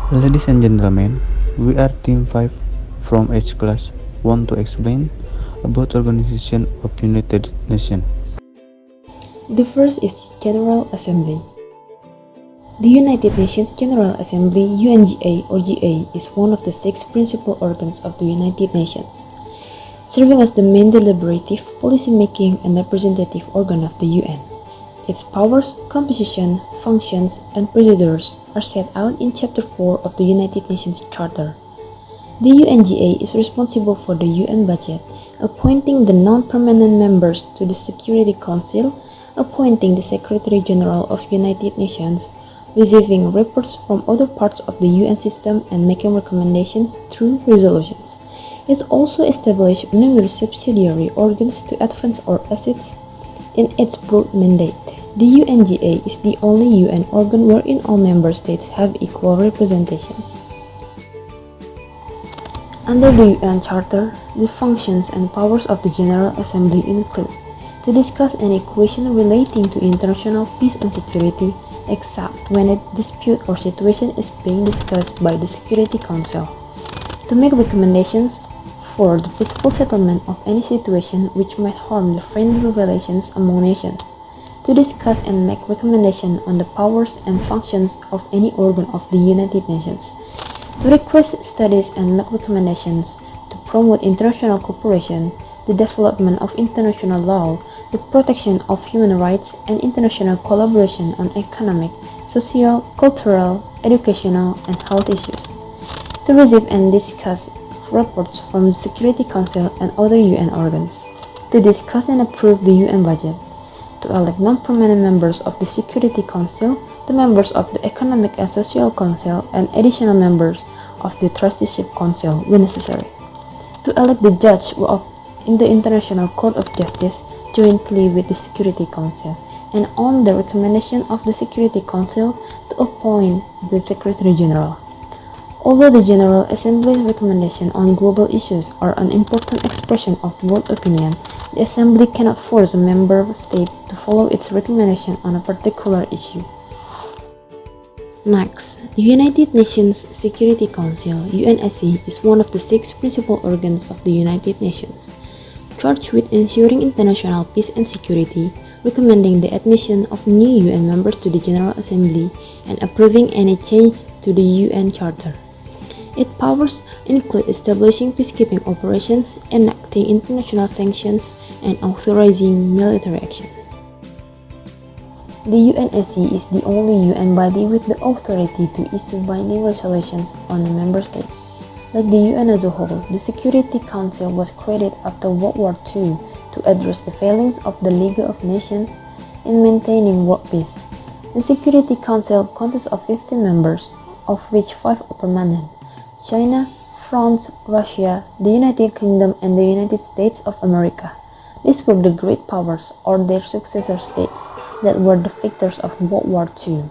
Ladies and gentlemen, we are Team 5 from H class want to explain about Organization of United Nations. The first is General Assembly. The United Nations General Assembly UNGA or GA is one of the 6 principal organs of the United Nations, serving as the main deliberative, policy-making, and representative organ of the UN. Its powers, composition, functions, and procedures are set out in Chapter 4 of the United Nations Charter. The UNGA is responsible for the UN budget, appointing the non-permanent members to the Security Council, appointing the Secretary General of United Nations, receiving reports from other parts of the UN system and making recommendations through resolutions. It also established numerous subsidiary organs to advance or assist in its broad mandate. The UNGA is the only UN organ wherein all member states have equal representation. Under the UN Charter, the functions and powers of the General Assembly include to discuss any question relating to international peace and security, except when a dispute or situation is being discussed by the Security Council, to make recommendations for the peaceful settlement of any situation which might harm the friendly relations among nations, to discuss and make recommendations on the powers and functions of any organ of the United Nations, to request studies and make recommendations to promote international cooperation, the development of international law, the protection of human rights, and international collaboration on economic, social, cultural, educational, and health issues, to receive and discuss reports from the Security Council and other UN organs, to discuss and approve the UN budget, to elect non-permanent members of the Security Council, the members of the Economic and Social Council, and additional members of the Trusteeship Council when necessary, to elect the judge in the International Court of Justice jointly with the Security Council, and on the recommendation of the Security Council to appoint the Secretary General. Although the General Assembly's recommendations on global issues are an important expression of world opinion, the Assembly cannot force a member state to follow its recommendation on a particular issue. Next, the United Nations Security Council (UNSC) is one of the 6 principal organs of the United Nations, charged with ensuring international peace and security, recommending the admission of new UN members to the General Assembly, and approving any change to the UN Charter. Its powers include establishing peacekeeping operations, enacting international sanctions, and authorizing military action. The UNSC is the only UN body with the authority to issue binding resolutions on the member states. Like the UN as a whole, the Security Council was created after World War II to address the failings of the League of Nations in maintaining world peace. The Security Council consists of 15 members, of which 5 are permanent: China, France, Russia, the United Kingdom, and the United States of America. These were the great powers, or their successor states, that were the victors of World War II.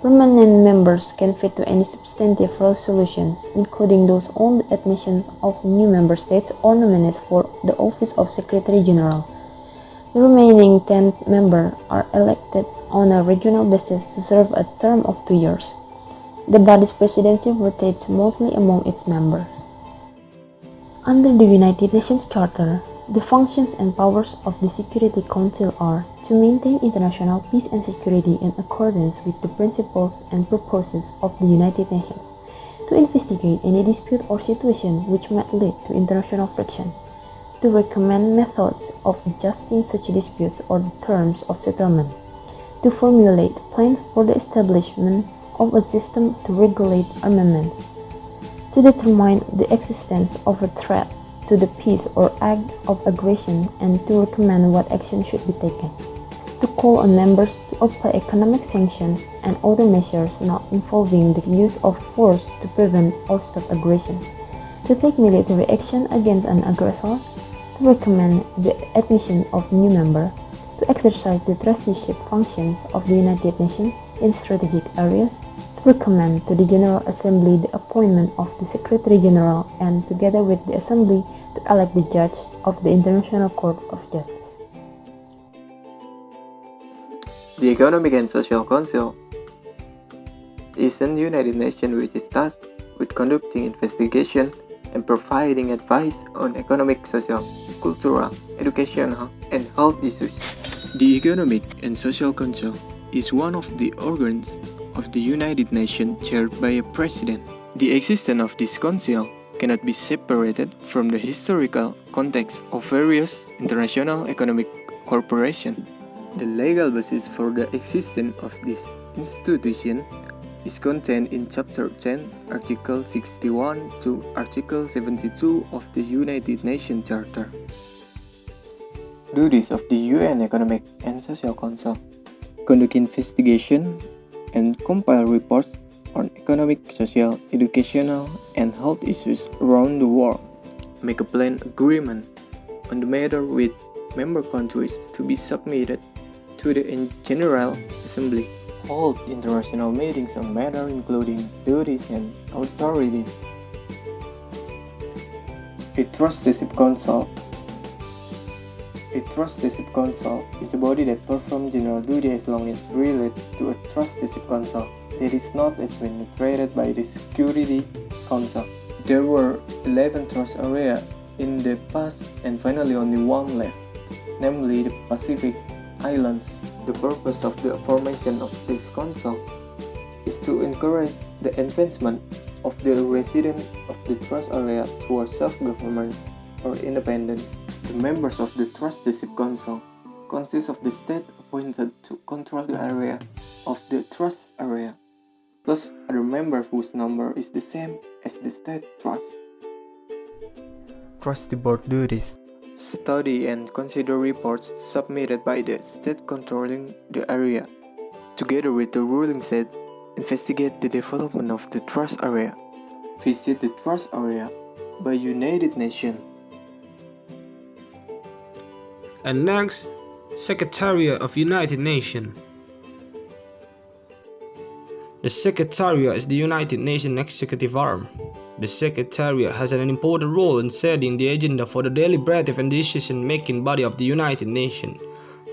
Permanent members can veto any substantive resolutions, including those on the admission of new member states or nominees for the office of Secretary General. The remaining 10 members are elected on a regional basis to serve a term of 2 years. The body's presidency rotates monthly among its members. Under the United Nations Charter, the functions and powers of the Security Council are to maintain international peace and security in accordance with the principles and purposes of the United Nations, to investigate any dispute or situation which might lead to international friction, to recommend methods of adjusting such disputes or the terms of settlement, to formulate plans for the establishment of a system to regulate armaments, to determine the existence of a threat to the peace or act of aggression, and to recommend what action should be taken, to call on members to apply economic sanctions and other measures not involving the use of force to prevent or stop aggression, to take military action against an aggressor, to recommend the admission of new members, to exercise the trusteeship functions of the United Nations in strategic areas, to recommend to the General Assembly the appointment of the Secretary General, and together with the Assembly to elect the judge of the International Court of Justice. The Economic and Social Council. is an United Nations which is tasked with conducting investigation and providing advice on economic, social, cultural, educational, and health issues. The Economic and Social Council is one of the organs of the United Nations chaired by a president. The existence of this council cannot be separated from the historical context of various international economic corporations. The legal basis for the existence of this institution is contained in Chapter 10, Article 61 to Article 72 of the United Nations Charter. Duties of the UN Economic and Social Council: conduct investigation and compile reports on economic, social, educational, and health issues around the world. Make a planned agreement on the matter with member countries to be submitted to the General Assembly. Hold international meetings on matters including duties and authorities. A trusteeship council. A trusteeship council is a body that performs general duty as long as related to a trusteeship council that is not administered by the Security Council. There were 11 trust areas in the past and finally only one left, namely the Pacific Islands. The purpose of the formation of this council is to encourage the advancement of the residents of the trust area towards self-government or independence. The members of the trusteeship council consist of the state appointed to control the area of the trust area, plus other members whose number is the same as the state trust. Trustee board duties: study and consider reports submitted by the state controlling the area. Together with the ruling state, investigate the development of the trust area. Visit the trust area by United Nations. And next, Secretariat of United Nations. The Secretariat is the United Nations executive arm. The Secretariat has an important role in setting the agenda for the deliberative and decision-making body of the United Nations,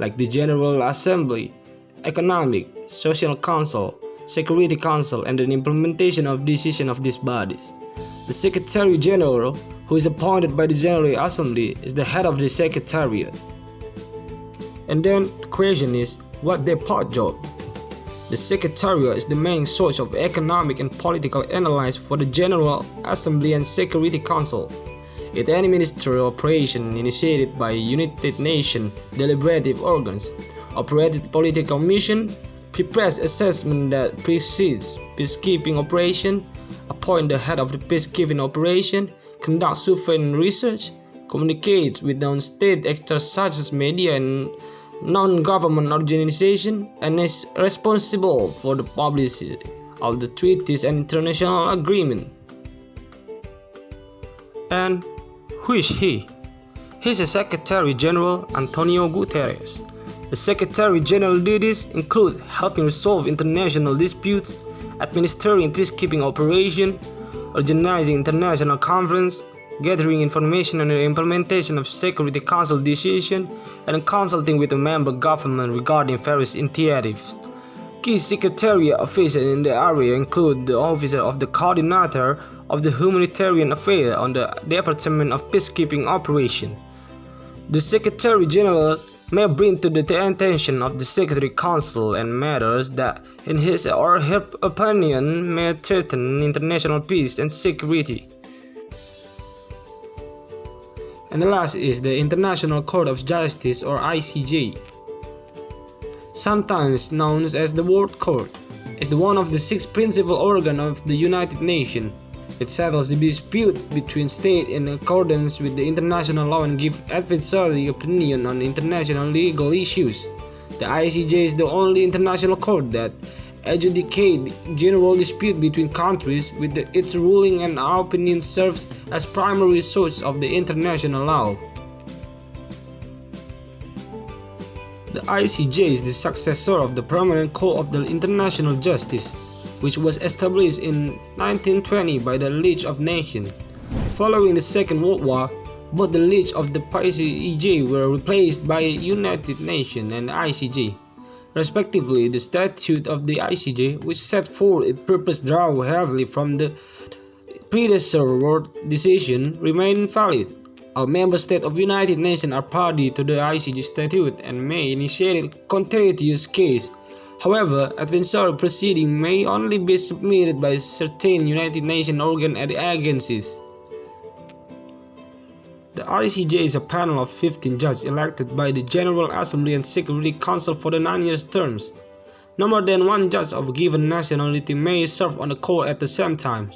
like the General Assembly, Economic, Social Council, Security Council, and the implementation of decisions of these bodies. The Secretary General, who is appointed by the General Assembly, is the head of the Secretariat. And then the question is, what their part job? The Secretariat is the main source of economic and political analysis for the General Assembly and Security Council. It administers operations initiated by United Nations deliberative organs, operated political mission, prepares assessment that precedes peacekeeping operation, appoint the head of the peacekeeping operation, conducts survey research, communicates with non-state actors such as media and non-government organization, and is responsible for the publicity of the treaties and international agreements. And who is he? He is the Secretary General Antonio Guterres. The Secretary General duties include helping resolve international disputes, administering peacekeeping operations, organizing international conferences, gathering information on the implementation of Security Council decisions, and consulting with the member government regarding various initiatives. Key Secretariat officers in the area include the Officer of the Coordinator of the Humanitarian Affairs on the Department of Peacekeeping Operations. The Secretary General may bring to the attention of the Security Council and matters that, in his or her opinion, may threaten international peace and security. And the last is the International Court of Justice, or ICJ. Sometimes known as the World Court, is one of the 6 principal organs of the United Nations. It settles the dispute between states in accordance with the international law and gives advisory opinion on international legal issues. The ICJ is the only international court that adjudicates general dispute between countries, with its ruling and opinion serves as primary source of the international law. The ICJ is the successor of the Permanent Court of the International Justice, which was established in 1920 by the League of Nations. Following the Second World War, both the League of the ICJ were replaced by United Nations and ICJ. Respectively, the statute of the ICJ, which set forth its purpose, draw heavily from the predecessor decision, remain valid. All member states of United Nations are party to the ICJ statute and may initiate a contentious case. However, adversarial proceeding may only be submitted by certain United Nations organs and agencies. The ICJ is a panel of 15 judges elected by the General Assembly and Security Council for the 9-year terms. No more than one judge of a given nationality may serve on the court at the same time,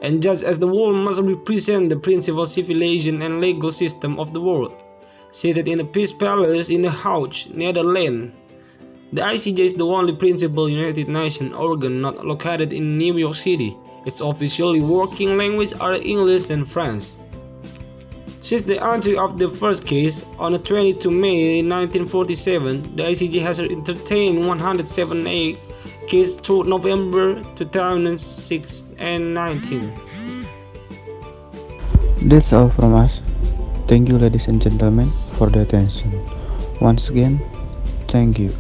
and judges as the world must represent the principal civilization and legal system of the world. Seated in a peace palace in the Hague, Netherlands, the ICJ is the only principal United Nations organ not located in New York City. Its officially working language are English and French. Since the entry of the first case on 22 May 1947, the ICJ has entertained 178 cases through November 2006 and 19. That's all from us. Thank you, ladies and gentlemen, for the attention. Once again, thank you.